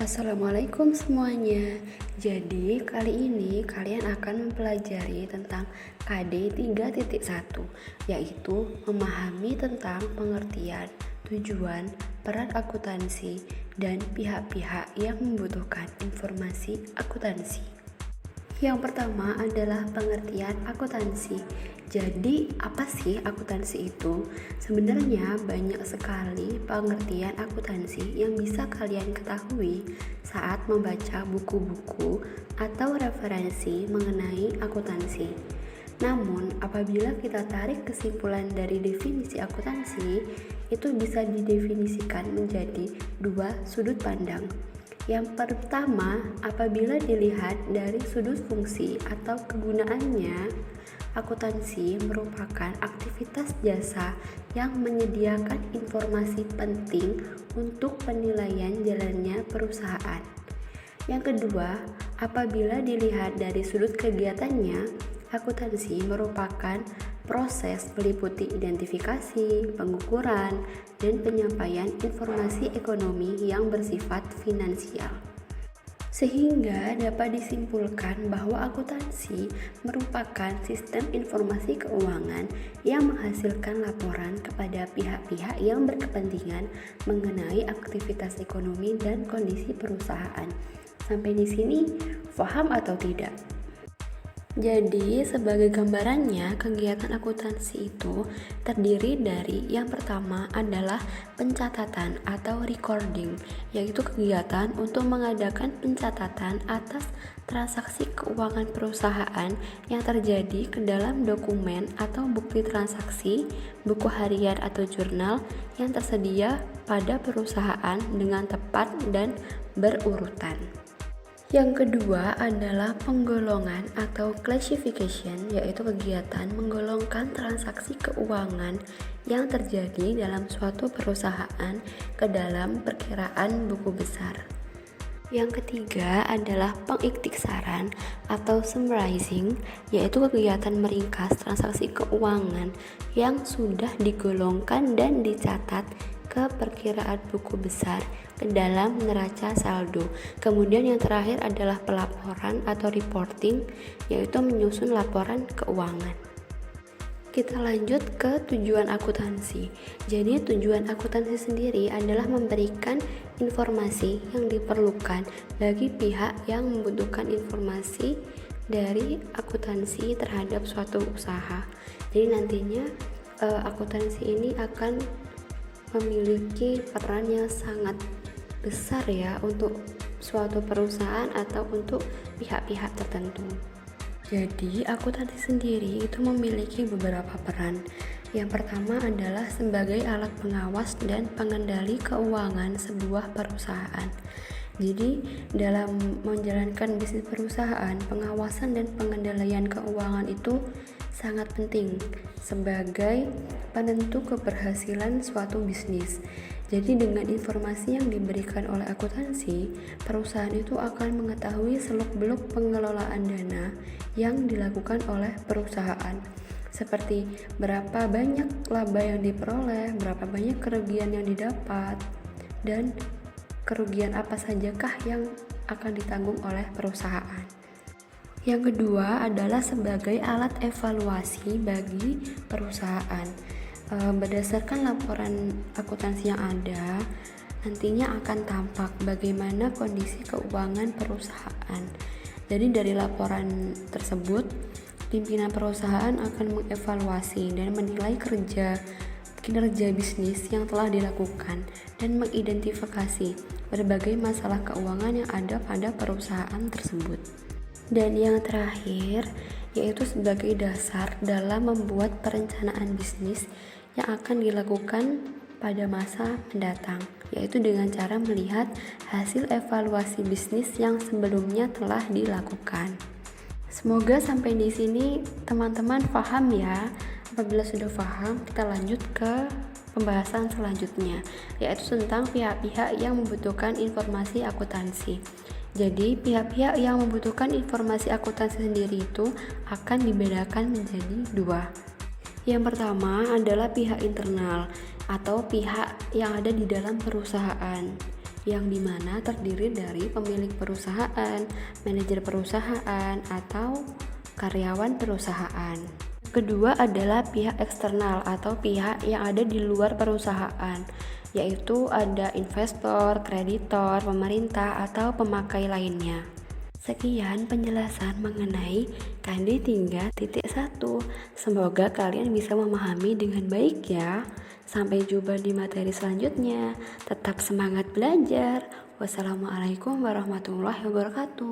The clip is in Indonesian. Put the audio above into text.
Assalamualaikum semuanya. Jadi, kali ini kalian akan mempelajari tentang KD 3.1, yaitu memahami tentang pengertian, tujuan, peran akuntansi, dan pihak-pihak yang membutuhkan informasi akuntansi. Yang pertama adalah pengertian akuntansi. Jadi, apa sih akuntansi itu? Sebenarnya banyak sekali pengertian akuntansi yang bisa kalian ketahui saat membaca buku-buku atau referensi mengenai akuntansi. Namun, apabila kita tarik kesimpulan dari definisi akuntansi, itu bisa didefinisikan menjadi dua sudut pandang. Yang pertama, apabila dilihat dari sudut fungsi atau kegunaannya, akuntansi merupakan aktivitas jasa yang menyediakan informasi penting untuk penilaian jalannya perusahaan. Yang kedua, apabila dilihat dari sudut kegiatannya, akuntansi merupakan proses meliputi identifikasi, pengukuran, dan penyampaian informasi ekonomi yang bersifat finansial. Sehingga dapat disimpulkan bahwa akuntansi merupakan sistem informasi keuangan yang menghasilkan laporan kepada pihak-pihak yang berkepentingan mengenai aktivitas ekonomi dan kondisi perusahaan. Sampai di sini, paham atau tidak? Jadi, sebagai gambarannya, kegiatan akuntansi itu terdiri dari yang pertama adalah pencatatan atau recording, yaitu kegiatan untuk mengadakan pencatatan atas transaksi keuangan perusahaan yang terjadi ke dalam dokumen atau bukti transaksi, buku harian atau jurnal yang tersedia pada perusahaan dengan tepat dan berurutan. Yang kedua adalah penggolongan atau classification, yaitu kegiatan menggolongkan transaksi keuangan yang terjadi dalam suatu perusahaan ke dalam perkiraan buku besar. Yang ketiga adalah pengiktiksaran atau summarizing, yaitu kegiatan meringkas transaksi keuangan yang sudah digolongkan dan dicatat ke perkiraan buku besar ke dalam neraca saldo. Kemudian yang terakhir adalah pelaporan atau reporting, yaitu menyusun laporan keuangan. Kita lanjut ke tujuan akuntansi. Jadi tujuan akuntansi sendiri adalah memberikan informasi yang diperlukan bagi pihak yang membutuhkan informasi dari akuntansi terhadap suatu usaha. Jadi nantinya akuntansi ini akan memiliki peran yang sangat besar ya untuk suatu perusahaan atau untuk pihak-pihak tertentu. Jadi, akuntansi sendiri itu memiliki beberapa peran. Yang pertama adalah sebagai alat pengawas dan pengendali keuangan sebuah perusahaan. Jadi, dalam menjalankan bisnis perusahaan, pengawasan dan pengendalian keuangan itu sangat penting sebagai penentu keberhasilan suatu bisnis. Jadi dengan informasi yang diberikan oleh akuntansi, perusahaan itu akan mengetahui seluk-beluk pengelolaan dana yang dilakukan oleh perusahaan. Seperti berapa banyak laba yang diperoleh, berapa banyak kerugian yang didapat, dan kerugian apa sajakah yang akan ditanggung oleh perusahaan. Yang kedua adalah sebagai alat evaluasi bagi perusahaan. Berdasarkan laporan akuntansi yang ada, nantinya akan tampak bagaimana kondisi keuangan perusahaan. Jadi dari laporan tersebut, pimpinan perusahaan akan mengevaluasi dan menilai kinerja bisnis yang telah dilakukan dan mengidentifikasi berbagai masalah keuangan yang ada pada perusahaan tersebut. Dan yang terakhir, yaitu sebagai dasar dalam membuat perencanaan bisnis yang akan dilakukan pada masa mendatang, yaitu dengan cara melihat hasil evaluasi bisnis yang sebelumnya telah dilakukan. Semoga sampai di sini teman-teman paham ya. Apabila sudah paham, kita lanjut ke pembahasan selanjutnya, yaitu tentang pihak-pihak yang membutuhkan informasi akuntansi. Jadi, pihak-pihak yang membutuhkan informasi akuntansi sendiri itu akan dibedakan menjadi dua. Yang pertama adalah pihak internal atau pihak yang ada di dalam perusahaan. yang dimana terdiri dari pemilik perusahaan, manajer perusahaan, atau karyawan perusahaan. Kedua adalah pihak eksternal atau pihak yang ada di luar perusahaan, yaitu ada investor, kreditor, pemerintah, atau pemakai lainnya. Sekian penjelasan mengenai KD 3.1. Semoga kalian bisa memahami dengan baik ya. Sampai jumpa di materi selanjutnya. Tetap semangat belajar. Wassalamualaikum warahmatullahi wabarakatuh.